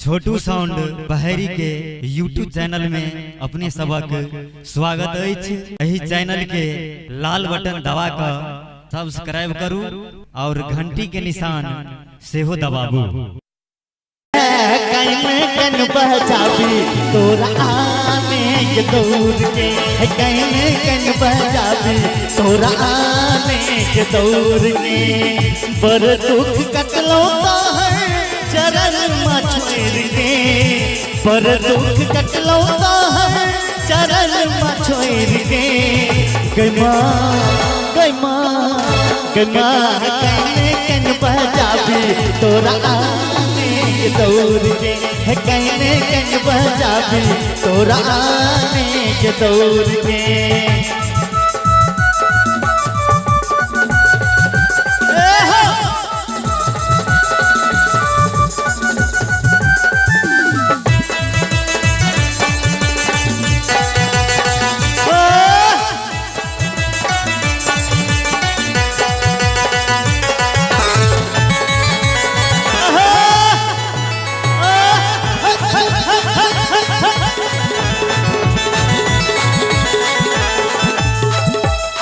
छोटू sound बहरी के YouTube channel में अपने सबक स्वागत अछि। यही चैनल के लाल बटन दबा कर सब्सक्राइब करू और घंटी के निशान सेहो दबाबू। कन बजाबी तोरा आने के दौड़ के कन बजाबी तोरा आने के दौड़ के बर दुख कटलो है चरण मछोर के पर दुख कटलो है चरण मछोर के गमा गमा गमा कन बजाबी तोरा आने के दौड़ के कन बजाबी तोरा आने के दौड़ के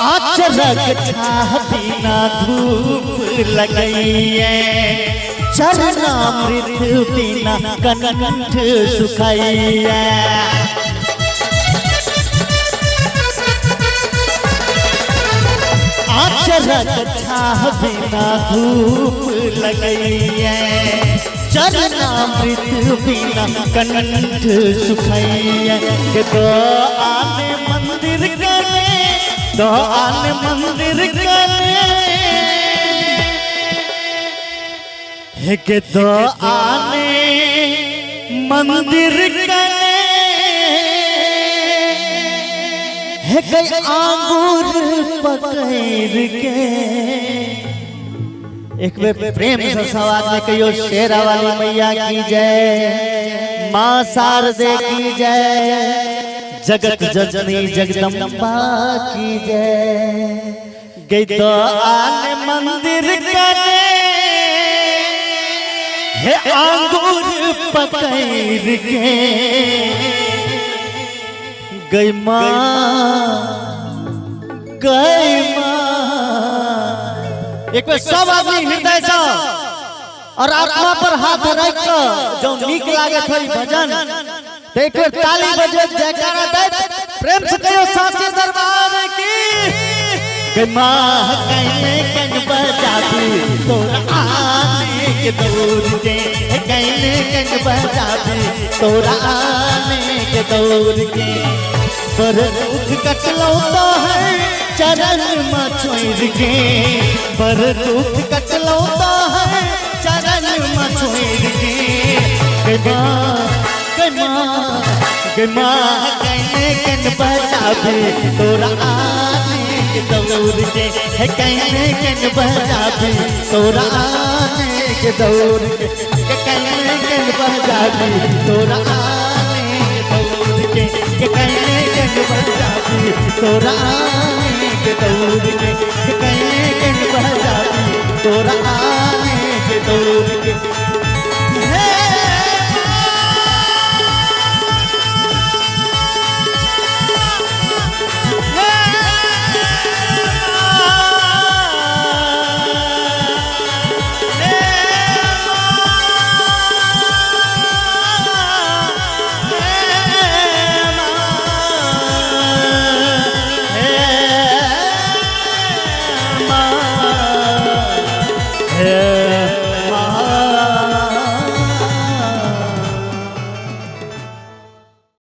आचरक छाह बिना धूप लगइए चरणामृत बिना कंठ सुखाइए आचरक छाह बिना धूप लगइए चरणामृत बिना कंठ सुखाइए तो आने मंदिर गए तो आने मंदिर है के तो आने मंदिर है के आंगूर पकड़ के एक बार प्रेम से सवाल में कहियो शेरा वाली मैया की जय, माँ शारदे की जय, जगत जननी जगदम्बा की जय। गई तो आने मंदिर करे है आंगूर पकड़ के गई माँ एक बार सब आदमी हृदय से और आत्मा पर हाथ रख कर जो नीक लागे थोड़ी भजन एक बार ताली बजे जयकारा दे प्रेम से कहो साचे दरबार की माँ कन बजाबी तोरा आने के दौड़ के कन बजाबी तोरा आने के दौड़ के पर दुख कटलो तो है चरण मछोर के पर दुख कटलो तो है चरण मछोर के गमा कन बजाबी तोरा आने के दौड़ के कन बजाबी तोरा आने के दौड़ के कन बजाबी तोरा आने के दौड़ के कन बजाबी तोरा आने के दौड़ के कन बजाबी तोरा आने के दौड़ के